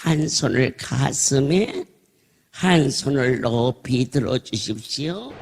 한 손을 가슴에, 한 손을 높이 들어주십시오.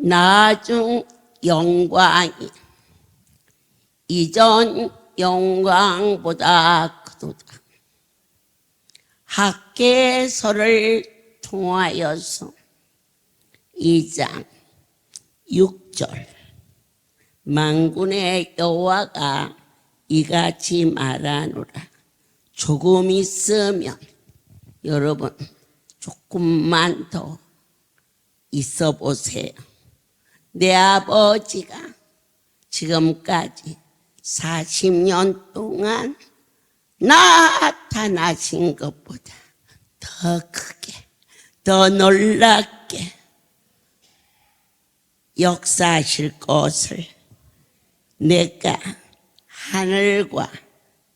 나중 영광이 이전 영광보다 크도다. 학개서를 통하여서 2장 6절 만군의 여호와가 이같이 말하노라. 조금 있으면, 여러분 조금만 더 있어 보세요. 내 아버지가 지금까지 40년 동안 나타나신 것보다 더 크게, 더 놀랍게 역사하실 것을 내가 하늘과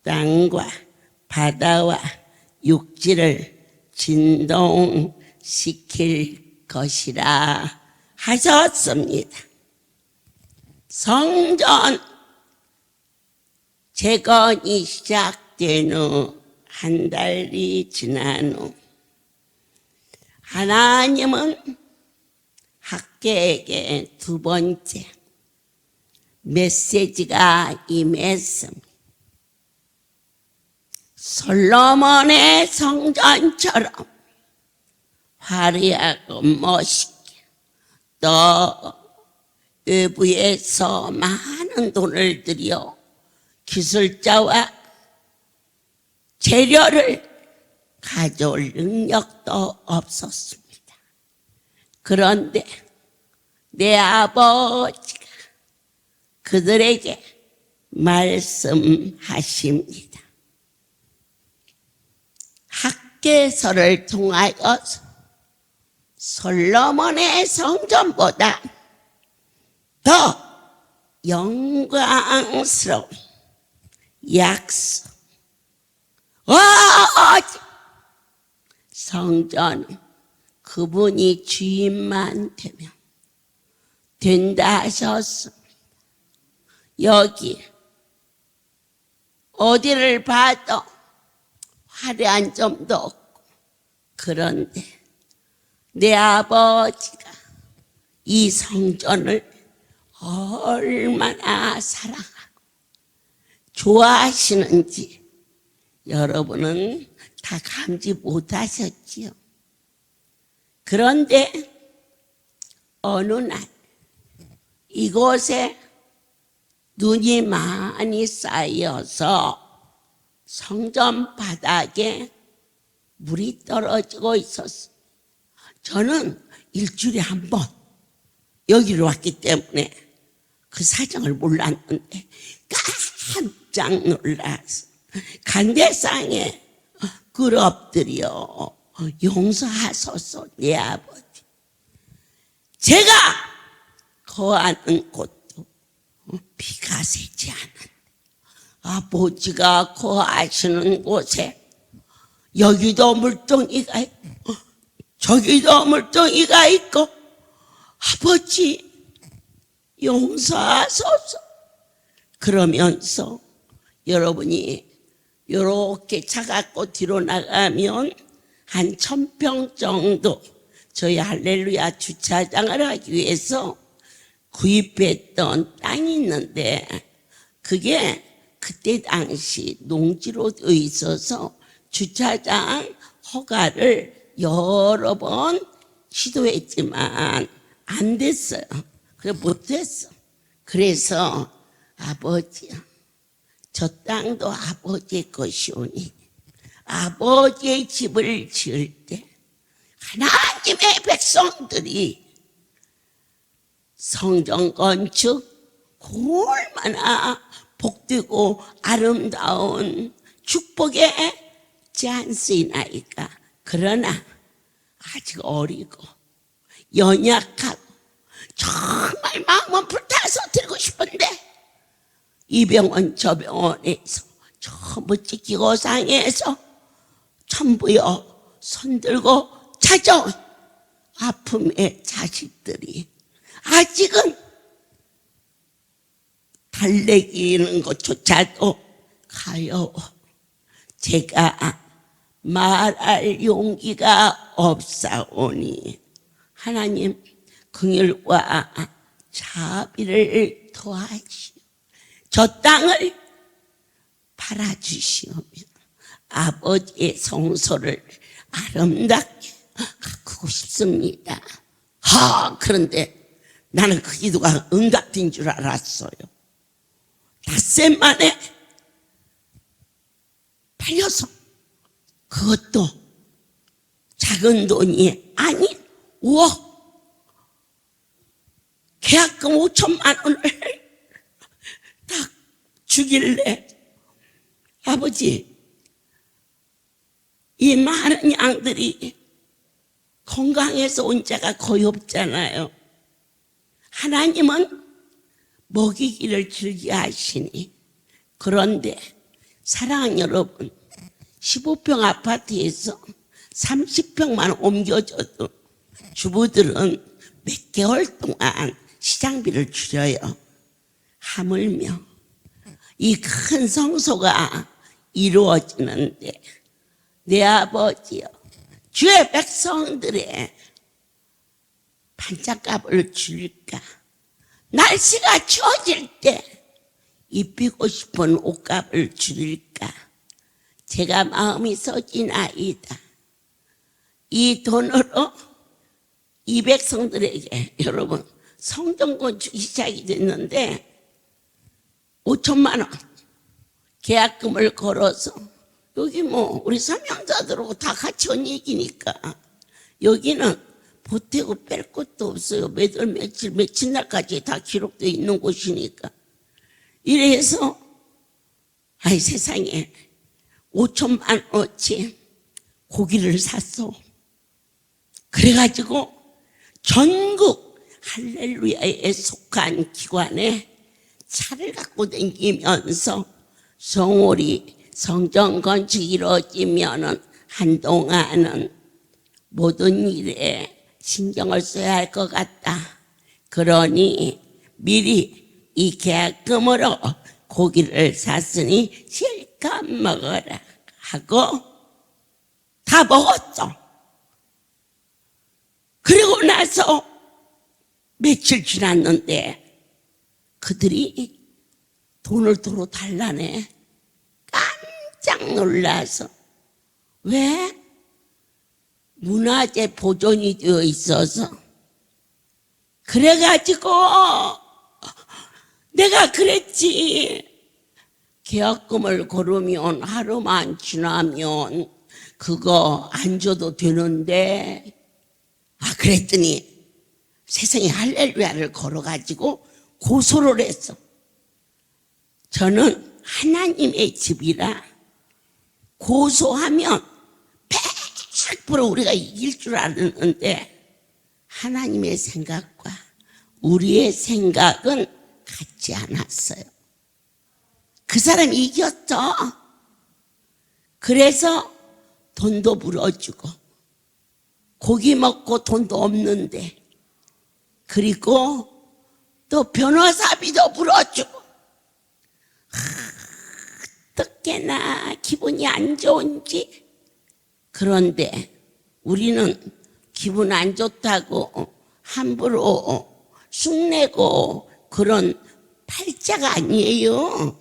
땅과 바다와 육지를 진동시킬 것이라 하셨습니다. 성전 재건이 시작된 후 한 달이 지난 후 하나님은 학개에게 두 번째 메시지가 임했습니다. 솔로몬의 성전처럼 화려하고 멋있게, 또 외부에서 많은 돈을 들여 기술자와 재료를 가져올 능력도 없었습니다. 그런데 내 아버지가 그들에게 말씀하십니다. 학개서를 통하여서 솔로몬의 성전보다 더 영광스러운 약속, 성전은 그분이 주인만 되면 된다 하셨습니다. 여기 어디를 봐도 화려한 점도 없고, 그런데 내 아버지가 이 성전을 얼마나 사랑하고 좋아하시는지 여러분은 다 감지 못하셨지요. 그런데 어느 날 이곳에 눈이 많이 쌓여서 성전 바닥에 물이 떨어지고 있었어요. 저는 일주일에 한 번 여기로 왔기 때문에 그 사정을 몰랐는데 깜짝 놀라서 간대상에 엎드려 용서하소서 내 아버지. 제가 거하는 곳도 비가 새지 않은데 아버지가 거하시는 곳에 여기도 물동이가 있고 저기도 물동이가 있고 아버지 용서하소서. 그러면서 여러분이 이렇게 차 갖고 뒤로 나가면 한 1000평 정도 저희 할렐루야 주차장을 하기 위해서 구입했던 땅이 있는데 그게 그때 당시 농지로 되어 있어서 주차장 허가를 여러 번 시도했지만 안 됐어요. 그래 못했어. 그래서 아버지, 저 땅도 아버지의 것이오니 아버지의 집을 지을 때 하나님의 백성들이 성전 건축 얼마나 복되고 아름다운 축복의 찬스이나이까. 그러나 아직 어리고 연약하고 정말 마음은 불타서 들고 싶은데 이 병원 저 병원에서 전부 찢기고상해서 전부요 손들고 찾아온 아픔의 자식들이 아직은 달래기는 것조차도 가여워 제가 말할 용기가 없사오니 하나님 긍휼과 자비를 더하시오. 저 땅을 팔아주시오며 아버지의 성소를 아름답게 가꾸고 싶습니다. 그런데 나는 그 기도가 응답된 줄 알았어요. 닷새 만에 팔려서 그것도 작은 돈이 아닌 5억 계약금 5천만 원을 딱 주길래 아버지 이 많은 양들이 건강해서 온 자가 거의 없잖아요. 하나님은 먹이기를 즐겨 하시니 그런데 사랑하는 여러분 15평 아파트에서 30평만 옮겨줘도 주부들은 몇 개월 동안 시장비를 줄여요. 하물며 이 큰 성소가 이루어지는데 내 아버지여 주의 백성들의 반짝값을 줄일까? 날씨가 추워질 때 입히고 싶은 옷값을 줄일까? 제가 마음이 서지나이다. 이 돈으로 이 백성들에게 여러분 성전 건축이 시작이 됐는데 5천만 원 계약금을 걸어서 여기 뭐 우리 사명자들하고 다 같이 온 얘기니까 여기는 보태고 뺄 것도 없어요. 몇 월 며칠 날까지 다 기록되어 있는 곳이니까. 이래서 아이 세상에 5천만 원어치 고기를 샀어. 그래가지고 전국 할렐루야에 속한 기관에 차를 갖고 다니면서 성월이 성전 건축이 이루어지면은 한동안은 모든 일에 신경을 써야 할 것 같다. 그러니 미리 이 계약금으로 고기를 샀으니 실컷 먹어라 하고 다 먹었어. 그리고 나서 며칠 지났는데 그들이 돈을 도로 달라네. 깜짝 놀라서. 왜? 문화재 보존이 되어 있어서. 그래가지고 내가 그랬지. 계약금을 걸으면 하루만 지나면 그거 안 줘도 되는데. 그랬더니 세상에 할렐루야를 걸어가지고 고소를 했어. 저는 하나님의 집이라 고소하면 100% 우리가 이길 줄 알았는데 하나님의 생각과 우리의 생각은 같지 않았어요. 그 사람이 이겼죠. 그래서 돈도 물어주고 고기 먹고 돈도 없는데 그리고 또 변호사비도 물어주고 어떻게나 기분이 안 좋은지. 그런데 우리는 기분 안 좋다고 함부로 쑥내고 그런 팔자가 아니에요.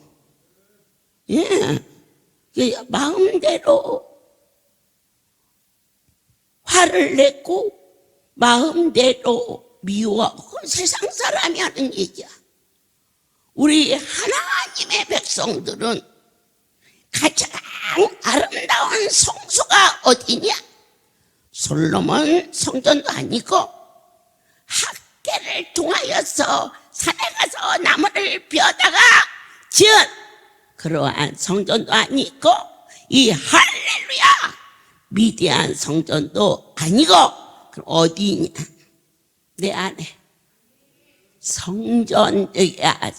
예, 마음대로 화를 내고 마음대로 미워. 그건 세상 사람이 하는 얘기야. 우리 하나님의 백성들은 가장 아름다운 성소가 어디냐? 솔로몬 성전도 아니고 학계를 통하여서 산에 가서 나무를 베어다가 지은 그러한 성전도 아니고 이 할렐루야 미디안 성전도 아니고 그럼 어디냐? 내 안에 성전이야.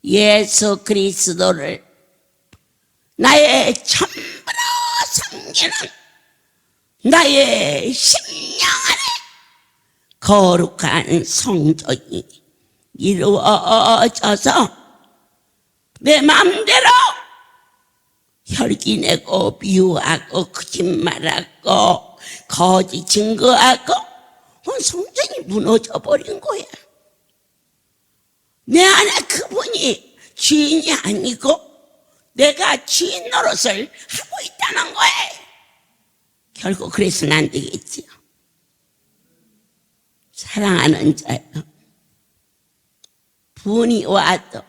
예수 그리스도를 나의 참으로 섬기는 나의 심령 안에 거룩한 성전이 이루어져서 내 마음대로 혈기내고 미워하고 거짓말하고 거짓 증거하고 성전이 무너져 버린 거야. 내 안에 그분이 주인이 아니고 내가 주인 노릇을 하고 있다는 거예요. 결국 그래서는 안 되겠지요. 사랑하는 자요, 분이 와도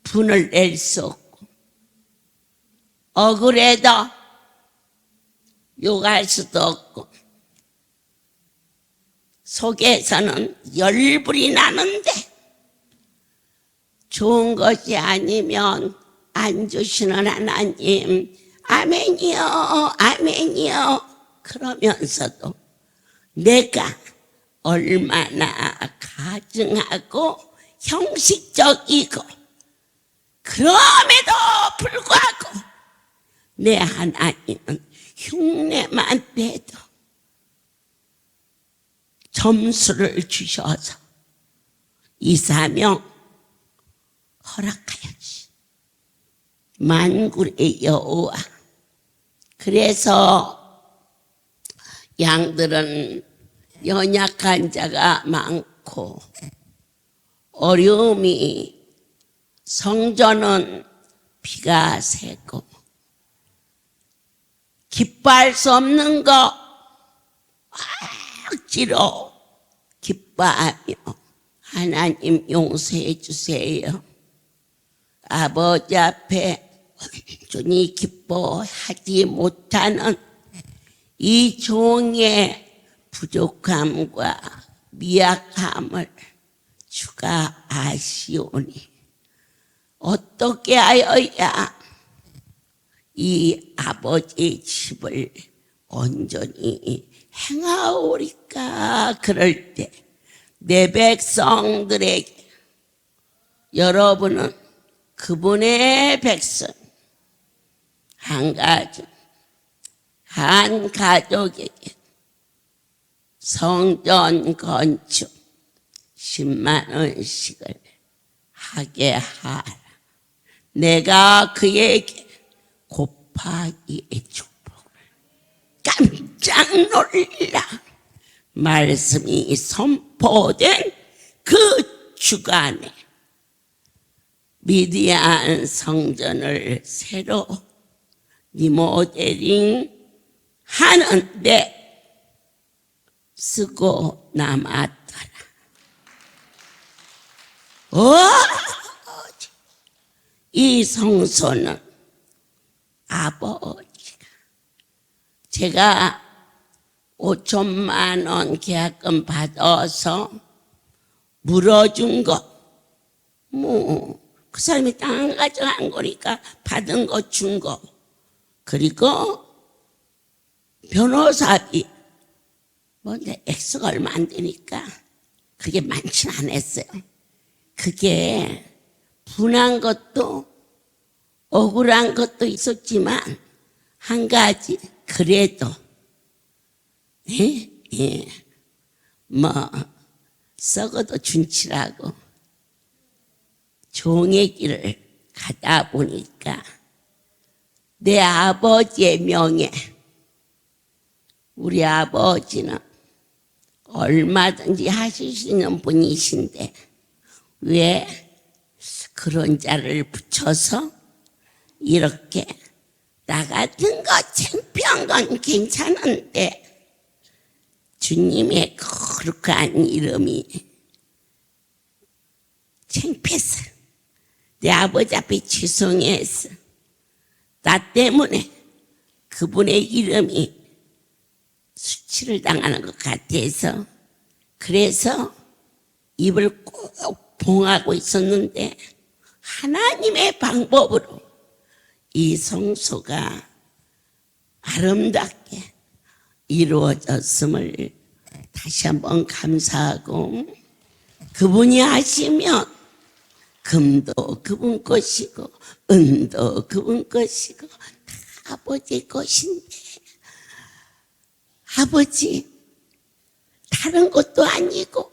분을 낼 수 없고 억울해도 욕할 수도 없고 속에서는 열불이 나는데 좋은 것이 아니면 안 주시는 하나님 아멘이요 아멘이요 그러면서도 내가 얼마나 가증하고 형식적이고 그럼에도 불구하고 내 하나님은 흉내만 내도 점수를 주셔서 이 사명 허락하였지. 만군의 여호와. 그래서 양들은 연약한 자가 많고 어려움이 성전은 비가 새고 기뻐할 수 없는 거 억지로 기뻐하며 하나님 용서해 주세요. 아버지 앞에 온전히 기뻐하지 못하는 이 종의 부족함과 미약함을 주가 아시오니 어떻게 하여야 이 아버지의 집을 온전히 행하오리까. 그럴 때 내 백성들에게, 여러분은 그분의 백성, 한 가족에게 성전 건축 10만 원씩을 하게 하라. 내가 그에게 곱하기의 축복을. 깜짝 놀라. 말씀이 선포된 그 주간에 미디안 성전을 새로 리모델링 하는데 쓰고 남았더라. 이 성소는 아버지가, 제가 5천만 원 계약금 받아서 물어준 거, 그 사람이 땅 가져간 거니까 받은 거 준 거, 그리고 변호사비, 내 액수가 얼마 안 되니까 그게 많지는 않았어요. 그게 분한 것도 억울한 것도 있었지만 한 가지, 그래도 썩어도 준치라고 종의 길을 가다 보니까 내 아버지의 명예, 우리 아버지는 얼마든지 하실 수 있는 분이신데 왜 그런 자를 붙여서 이렇게 나 같은 거 창피한 건 괜찮은데 주님의 거룩한 이름이 창피했어. 내 아버지 앞에 죄송했어. 나 때문에 그분의 이름이 수치를 당하는 것 같아서, 그래서 입을 꼭 봉하고 있었는데 하나님의 방법으로 이 성소가 아름답게 이루어졌음을 다시 한번 감사하고, 그분이 하시면 금도 그분 것이고 은도 그분 것이고 다 아버지 것인데, 아버지 다른 것도 아니고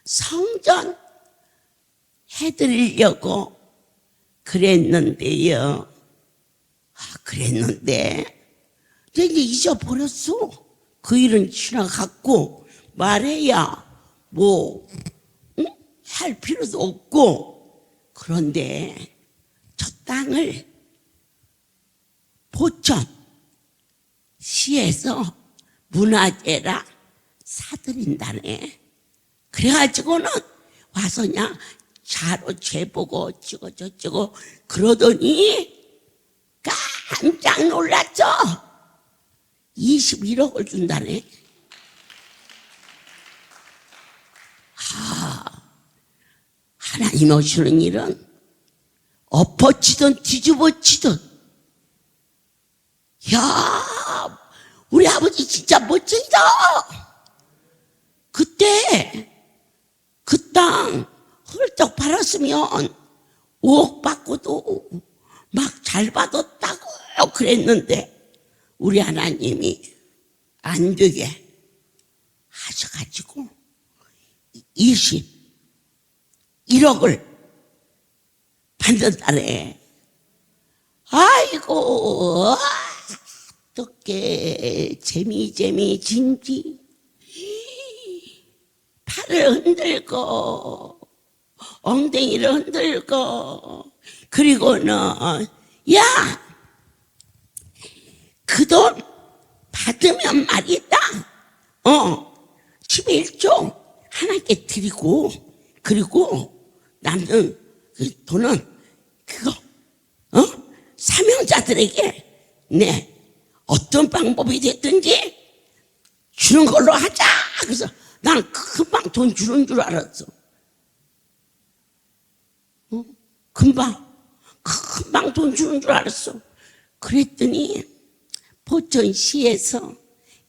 성전 해드리려고 그랬는데요. 그랬는데 이제 잊어버렸어. 그 일은 지나갔고 말해야 할 필요도 없고. 그런데 저 땅을 포천시에서 문화재라 사들인다네. 그래가지고는 와서 그냥 자로 재보고 어쩌고 저쩌고 그러더니 깜짝 놀랐죠. 21억을 준다네. 하나님 오시는 일은 엎어치든 뒤집어치든, 야, 우리 아버지 진짜 멋쟁이다. 그때 그 땅 헐떡 팔았으면 5억 받고도 막 잘 받았다고 그랬는데 우리 하나님이 안 되게 하셔가지고 21억을 받는다네. 아이고, 어떻게 재미 진지. 팔을 흔들고 엉덩이를 흔들고, 그리고는 야, 그 돈 받으면 말이다 11조 하나님께 드리고, 그리고 남는 그 돈은 그거 사명자들에게 어떤 방법이 됐든지 주는 걸로 하자. 그래서 난 금방 돈 주는 줄 알았어. 금방 돈 주는 줄 알았어. 그랬더니 포천시에서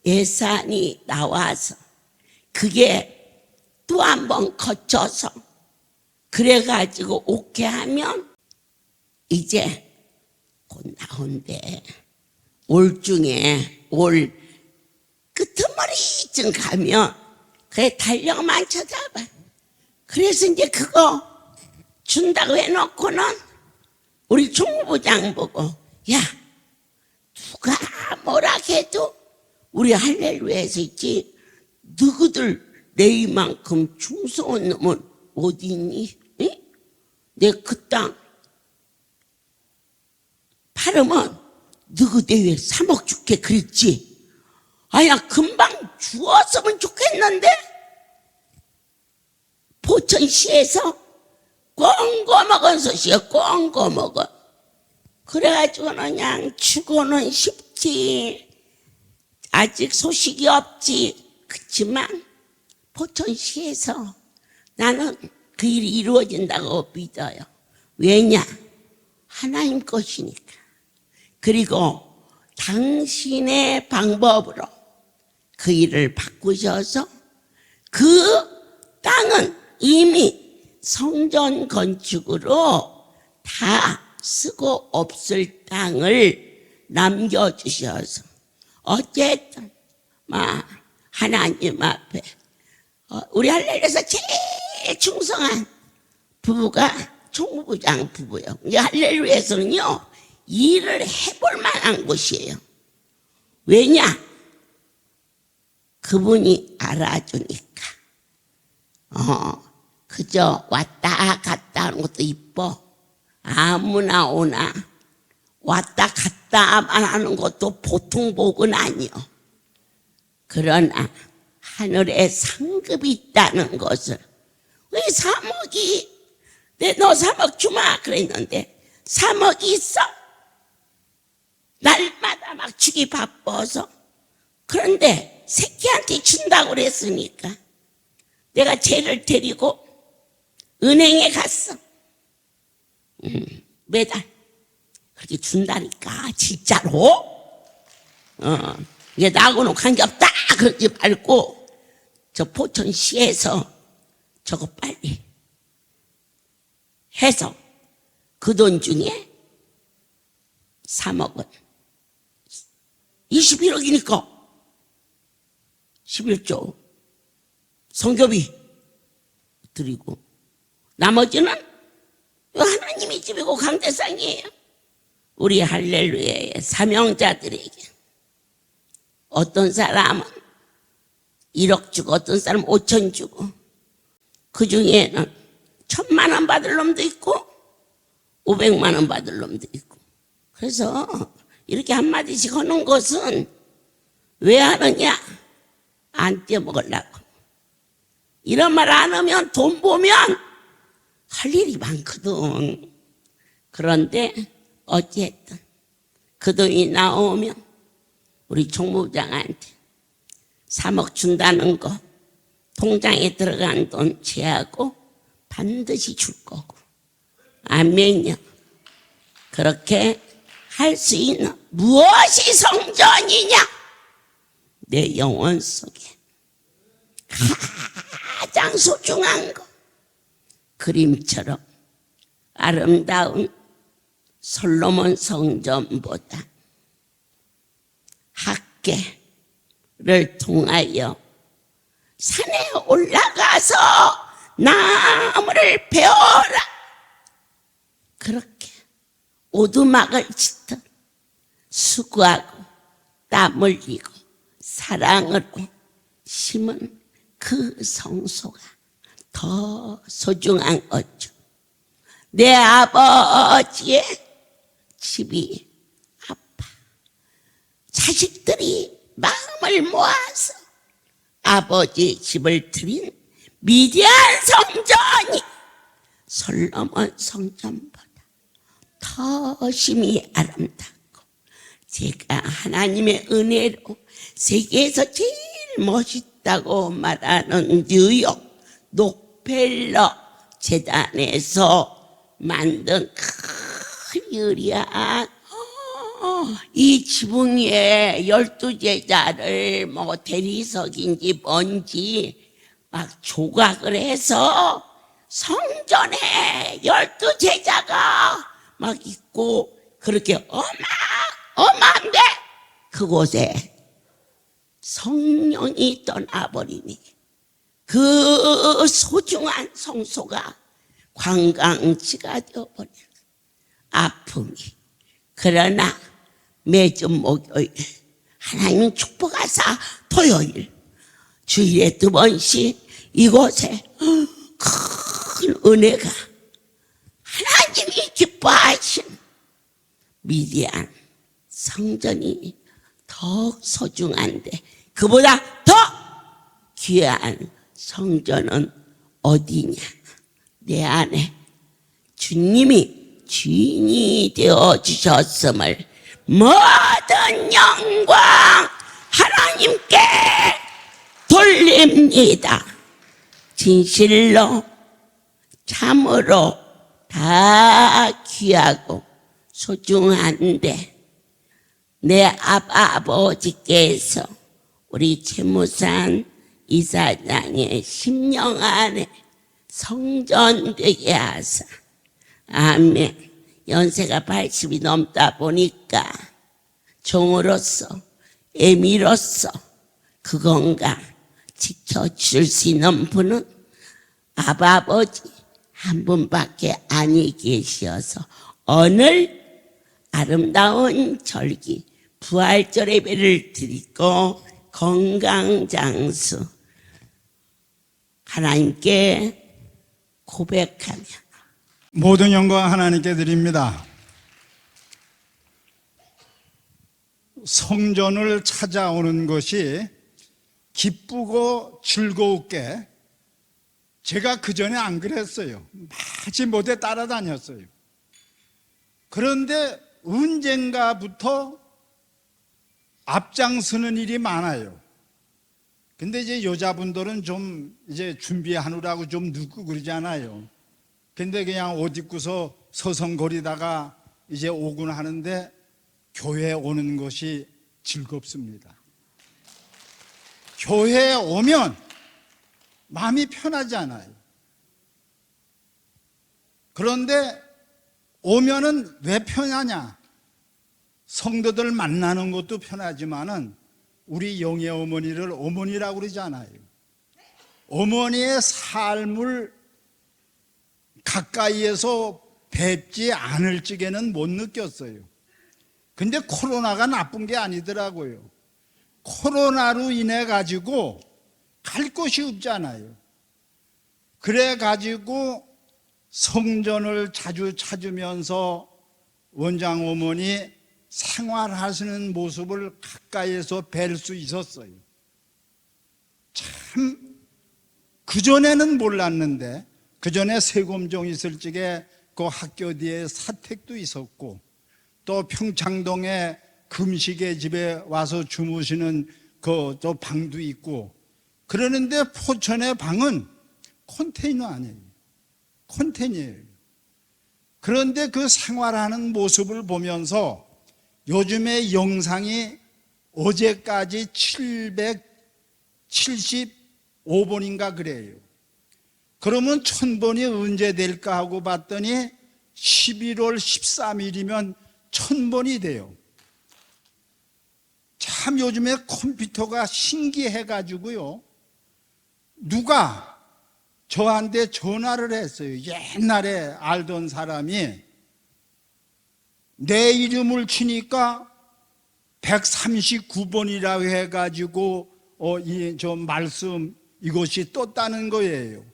예산이 나와서 그게 또 한 번 거쳐서 그래가지고 오케이 하면 이제 곧 나온대. 올 중에 올 끄트머리쯤 가면 그래 달력만 쳐다봐. 그래서 이제 그거 준다고 해놓고는 우리 총무부장 보고 야 누가 뭐라 해도 우리 할렐루야에서 있지 너희들 내 이만큼 충성한 놈은 어디 있니? 내 그 땅 팔으면 너희 내외 3억 줄게 그랬지. 아야 금방 주었으면 좋겠는데 포천시에서 꽁고 먹은 소시야. 꽁고 먹어. 그래가지고는 그냥 주고는 싶지. 아직 소식이 없지. 그렇지만 포천시에서 나는 그 일이 이루어진다고 믿어요. 왜냐? 하나님 것이니까. 그리고 당신의 방법으로 그 일을 바꾸셔서 그 땅은 이미 성전 건축으로 다 쓰고 없을 땅을 남겨주셔서 어쨌든 하나님 앞에 우리 할렐루야에서 제일 충성한 부부가 총무부장 부부예요. 할렐루야에서는요 일을 해볼 만한 곳이에요. 왜냐? 그분이 알아주니까. 그저 왔다 갔다 하는 것도 이뻐. 아무나 오나 왔다 갔다만 하는 것도 보통 복은 아니요. 그러나 하늘에 상급이 있다는 것을 왜 3억이 너 3억 주마 그랬는데 3억이 있어. 날마다 막 주기 바빠서. 그런데 새끼한테 준다고 그랬으니까 내가 쟤를 데리고 은행에 갔어. 매달 그렇게 준다니까 진짜로. 이게 나하고는 관계없다 그러지 말고 저 포천시에서 저거 빨리 해서 그 돈 중에 3억은 21억이니까 11조 성교비 드리고 나머지는 하나님의 집이고 강대상이에요. 우리 할렐루야의 사명자들에게 어떤 사람은 1억 주고 어떤 사람은 5천 주고 그 중에는 1,000만 원 받을 놈도 있고 500만 원 받을 놈도 있고. 그래서 이렇게 한마디씩 하는 것은 왜 하느냐? 안 떼먹으려고. 이런 말 안 하면 돈 보면 할 일이 많거든. 그런데 어쨌든 그 돈이 나오면 우리 총무부장한테 3억 준다는 거 통장에 들어간 돈 제하고 반드시 줄 거고. 아멘요. 그렇게 할 수 있는 무엇이 성전이냐? 내 영혼 속에 가장 소중한 거 그림처럼 아름다운 솔로몬 성전보다 학계를 통하여 산에 올라가서 나무를 베어라. 그렇게 오두막을 짓듯 수고하고 땀 흘리고 사랑으로 심은 그 성소가 더 소중한 거죠. 내 아버지의 집이 아파. 자식들이 마음을 모아서 아버지의 집을 드린 미디안 성전이 솔로몬 성전보다 더 허심이 아름답고 제가 하나님의 은혜로 세계에서 제일 멋있다고 말하는 뉴욕 록펠러 재단에서 만든 큰 유리안 이 지붕 위에 12제자를 뭐 대리석인지 뭔지 막 조각을 해서 성전에 12제자가 막 있고 그렇게 어마한데 그곳에 성령이 떠나버리니 그 소중한 성소가 관광지가 되어버려. 아픔이. 그러나 매주 목요일 하나님 축복하사 토요일 주일에 2번씩 이곳에 큰 은혜가 하나님이 기뻐하신 미디안 성전이 더욱 소중한데 그보다 더 귀한 성전은 어디냐? 내 안에 주님이 주인이 되어주셨음을 모든 영광 하나님께 돌립니다. 진실로 참으로 다 귀하고 소중한데 내 아버지께서 우리 최무산 이사장의 심령 안에 성전 되게 하사 아멘. 연세가 80이 넘다 보니까 종으로서 애미로서 그 건강 지켜줄 수 있는 분은 아버지 한 분밖에 아니 계셔서 오늘 아름다운 절기 부활절 예배를 드리고 건강장수 하나님께 고백하며 모든 영광 하나님께 드립니다. 성전을 찾아오는 것이 기쁘고 즐거웠게 제가 그전에 안 그랬어요. 마지못해 따라다녔어요. 그런데 언젠가부터 앞장서는 일이 많아요. 근데 이제 여자분들은 좀 이제 준비하느라고 좀 늦고 그러잖아요. 근데 그냥 옷 입고서 서성거리다가 이제 오곤 하는데 교회에 오는 것이 즐겁습니다. 교회에 오면 마음이 편하지 않아요. 그런데 오면은 왜 편하냐? 성도들 만나는 것도 편하지만은 우리 영의 어머니를 어머니라고 그러잖아요. 어머니의 삶을 가까이에서 뵙지 않을 적에는 못 느꼈어요. 근데 코로나가 나쁜 게 아니더라고요. 코로나로 인해 가지고 갈 곳이 없잖아요. 그래 가지고 성전을 자주 찾으면서 원장 어머니 생활하시는 모습을 가까이에서 뵐 수 있었어요. 참 그전에는 몰랐는데 그전에 세검정 있을 적에 그 학교 뒤에 사택도 있었고 또 평창동에 금식의 집에 와서 주무시는 그 또 방도 있고 그러는데 포천의 방은 컨테이너 아니에요. 컨테이너예요. 그런데 그 생활하는 모습을 보면서 요즘에 영상이 어제까지 775번인가 그래요. 그러면 1000번이 언제 될까 하고 봤더니 11월 13일이면 1000번이 돼요. 참 요즘에 컴퓨터가 신기해가지고요. 누가 저한테 전화를 했어요. 옛날에 알던 사람이 내 이름을 치니까 139번이라고 해가지고 저 말씀 이것이 떴다는 거예요.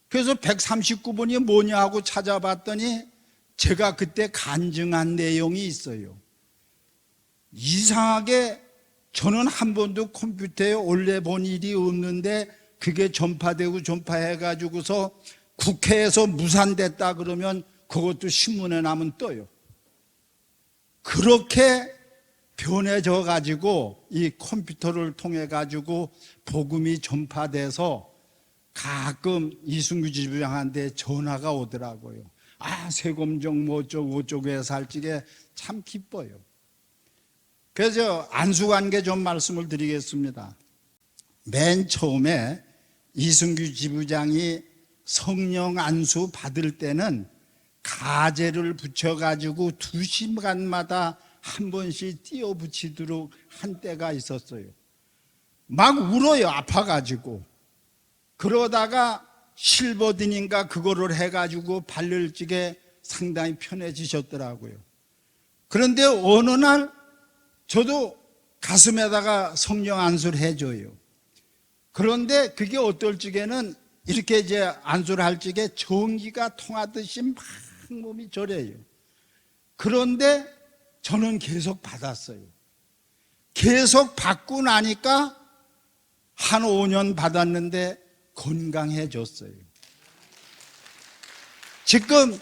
그래서 139번이 뭐냐 하고 찾아봤더니 제가 그때 간증한 내용이 있어요. 이상하게 저는 한 번도 컴퓨터에 올려본 일이 없는데 그게 전파되고 전파해가지고서 국회에서 무산됐다 그러면 그것도 신문에 나면 떠요. 그렇게 변해져 가지고 이 컴퓨터를 통해 가지고 복음이 전파돼서 가끔 이승규 지부장한테 전화가 오더라고요. 아, 세검정 뭐 어쩌고 살찌게 참 기뻐요. 그래서 안수관계 좀 말씀을 드리겠습니다. 맨 처음에 이승규 지부장이 성령 안수 받을 때는 가재를 붙여가지고 2시간마다 한 번씩 띄워 붙이도록 한 때가 있었어요. 막 울어요, 아파가지고. 그러다가 실버딘인가 그거를 해가지고 발을 찌게 상당히 편해지셨더라고요. 그런데 어느 날 저도 가슴에다가 성령 안수를 해줘요. 그런데 그게 어떨 적에는 이렇게 이제 안수를 할 적에 전기가 통하듯이 막 몸이 저려요. 그런데 저는 계속 받았어요. 계속 받고 나니까 한 5년 받았는데 건강해졌어요. 지금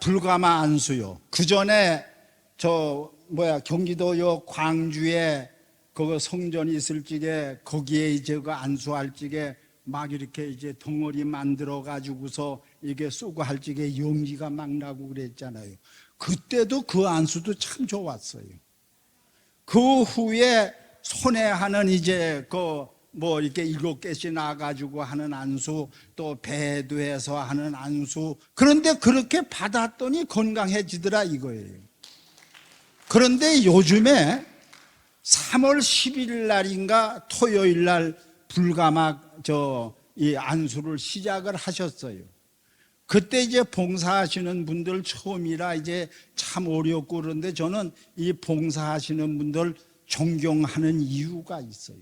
불가마 안수요. 그 전에 경기도요 광주에 그거 성전이 있을 적에 거기에 이제 그 안수할 적에 막 이렇게 이제 덩어리 만들어 가지고서 이게 쏘고 할 적에 용기가 막 나고 그랬잖아요. 그때도 그 안수도 참 좋았어요. 그 후에 손에 하는 이제 이렇게 7개씩 나가지고 하는 안수, 또 배도 해서 하는 안수. 그런데 그렇게 받았더니 건강해지더라 이거예요. 그런데 요즘에 3월 11일 날인가 토요일 날 불가막 이 안수를 시작을 하셨어요. 그때 이제 봉사하시는 분들 처음이라 이제 참 어렵고 그런데 저는 이 봉사하시는 분들 존경하는 이유가 있어요.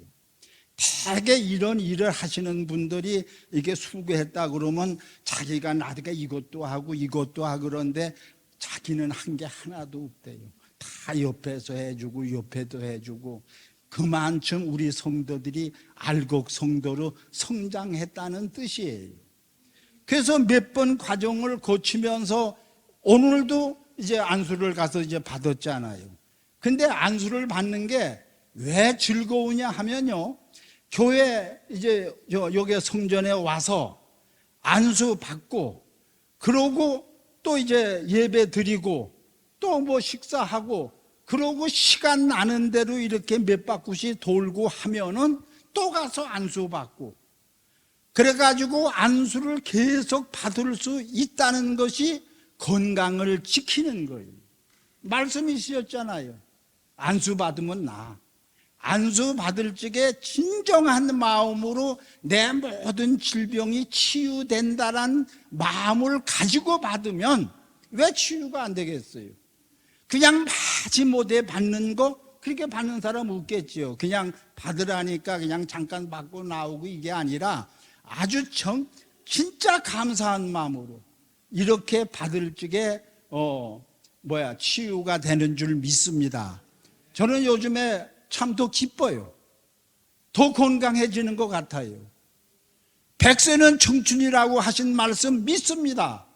되게 이런 일을 하시는 분들이 이게 수고했다 그러면 자기가 나니까 이것도 하고 그런데 자기는 한 게 하나도 없대요. 다 옆에서 해주고 옆에도 해주고 그만큼 우리 성도들이 알곡 성도로 성장했다는 뜻이에요. 그래서 몇 번 과정을 거치면서 오늘도 이제 안수를 가서 이제 받았잖아요. 근데 안수를 받는 게 왜 즐거우냐 하면요. 교회 이제 여기 성전에 와서 안수 받고 그러고 또 이제 예배 드리고 또 뭐 식사하고 그러고 시간 나는 대로 이렇게 몇 바퀴씩 돌고 하면은 또 가서 안수 받고 그래가지고 안수를 계속 받을 수 있다는 것이 건강을 지키는 거예요. 말씀이 있었잖아요. 안수 받으면 나. 안수 받을 적에 진정한 마음으로 내 모든 질병이 치유된다는 마음을 가지고 받으면 왜 치유가 안 되겠어요? 그냥 마지못해 받는 거 그렇게 받는 사람 없겠지요. 그냥 받으라니까 그냥 잠깐 받고 나오고 이게 아니라 아주 진짜 감사한 마음으로 이렇게 받을 적에 치유가 되는 줄 믿습니다. 저는 요즘에 참 더 기뻐요. 더 건강해지는 것 같아요. 100세는 청춘이라고 하신 말씀 믿습니다.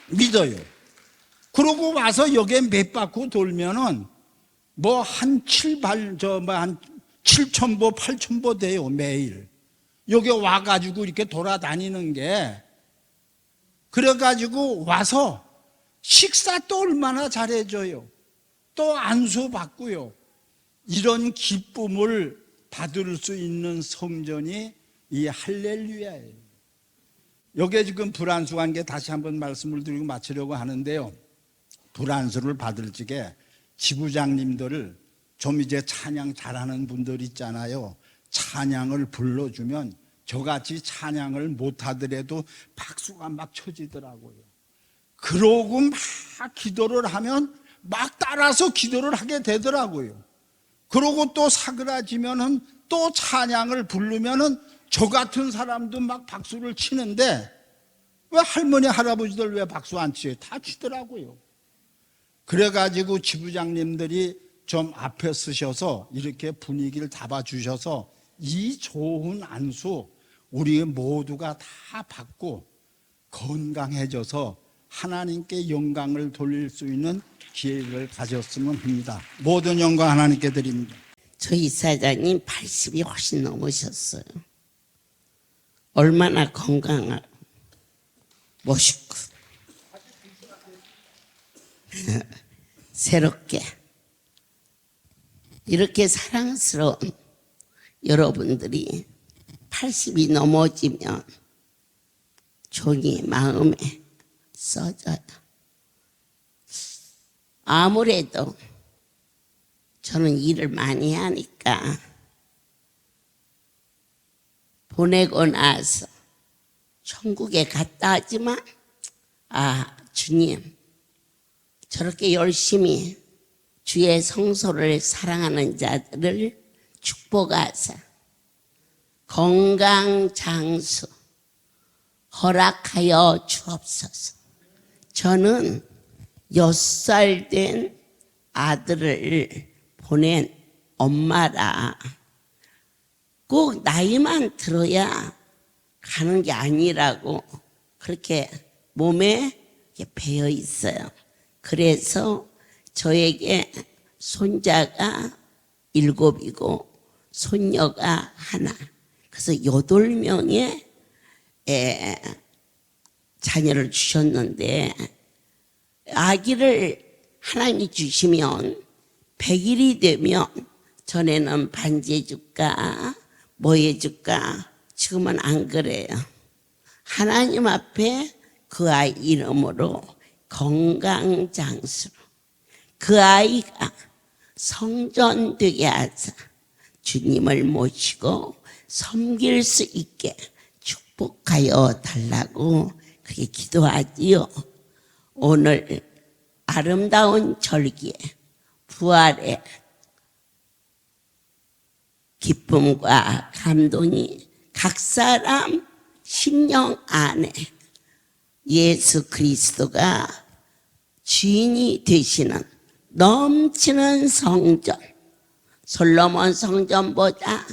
믿어요. 그러고 와서 여기에 몇 바퀴 돌면은 한 7,000보, 8,000보 돼요, 매일. 여기 와가지고 이렇게 돌아다니는 게. 그래가지고 와서 식사 또 얼마나 잘해줘요. 또 안수 받고요. 이런 기쁨을 받을 수 있는 성전이 이 할렐루야예요. 여기에 지금 불안수한 게 다시 한번 말씀을 드리고 마치려고 하는데요. 불안수를 받을 적에 지부장님들을 좀 이제 찬양 잘하는 분들 있잖아요. 찬양을 불러주면 저같이 찬양을 못하더라도 박수가 막 쳐지더라고요. 그러고 막 기도를 하면 막 따라서 기도를 하게 되더라고요. 그러고 또 사그라지면은 또 찬양을 부르면은 저 같은 사람도 막 박수를 치는데 왜 할머니 할아버지들 왜 박수 안 치요? 다 치더라고요. 그래가지고 지부장님들이 좀 앞에 서셔서 이렇게 분위기를 잡아주셔서 이 좋은 안수 우리 모두가 다 받고 건강해져서 하나님께 영광을 돌릴 수 있는 기회를 가졌으면 합니다. 모든 영광 하나님께 드립니다. 저희 이사장님 80이 훨씬 넘으셨어요. 얼마나 건강하고 멋있고 새롭게 이렇게 사랑스러운 여러분들이 80이 넘어지면 종이 마음에 써져요. 아무래도 저는 일을 많이 하니까 보내고 나서 천국에 갔다 하지만 주님 저렇게 열심히 주의 성소를 사랑하는 자들을 축복하사 건강 장수 허락하여 주옵소서. 저는 6살 된 아들을 보낸 엄마라 꼭 나이만 들어야 가는 게 아니라고 그렇게 몸에 배어 있어요. 그래서 저에게 손자가 7이고 손녀가 1. 그래서 8명의 자녀를 주셨는데 아기를 하나님이 주시면 100일이 되면 전에는 반지 해줄까 뭐 해줄까 지금은 안 그래요. 하나님 앞에 그 아이 이름으로 건강장수로 그 아이가 성전되게 하사 주님을 모시고 섬길 수 있게 축복하여 달라고 그렇게 기도하지요. 오늘 아름다운 절기에 부활의 기쁨과 감동이 각 사람 심령 안에 예수 그리스도가 주인이 되시는 넘치는 성전, 솔로몬 성전보다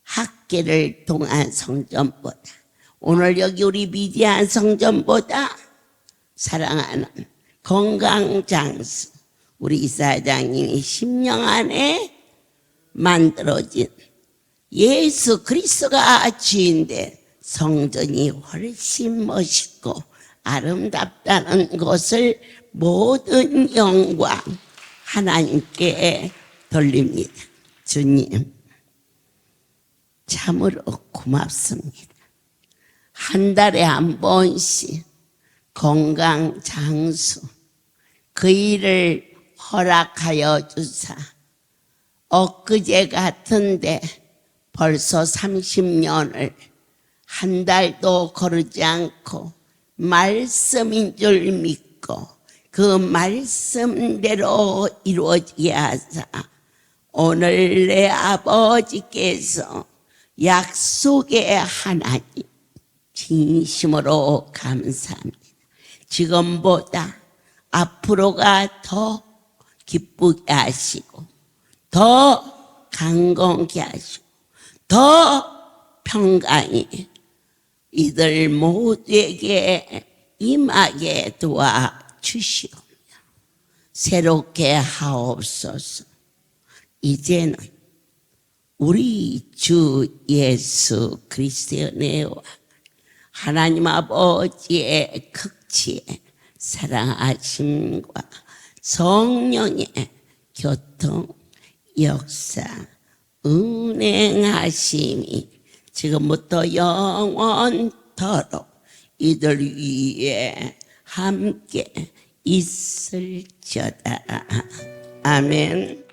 학계를 통한 성전보다 오늘 여기 우리 미디안 성전보다 사랑하는 건강장수 우리 이사장님이 심령 안에 만들어진 예수 그리스도가 주인된 성전이 훨씬 멋있고 아름답다는 것을 모든 영광 하나님께 돌립니다. 주님 참으로 고맙습니다. 한 달에 한 번씩 건강장수 그 일을 허락하여 주사 엊그제 같은데 벌써 30년을 한 달도 거르지 않고 말씀인 줄 믿고 그 말씀대로 이루어지게 하사 오늘 내 아버지께서 약속의 하나님 진심으로 감사합니다. 지금보다 앞으로가 더 기쁘게 하시고 더 강건케 하시고 더 평강이 이들 모두에게 임하게 도와주시오며 새롭게 하옵소서. 이제는 우리 주 예수 그리스도의 은혜와 하나님 아버지의 극치에 사랑하심과 성령의 교통 역사 은행하심이 지금부터 영원토록 이들 위에 함께 있을지어다. 아멘.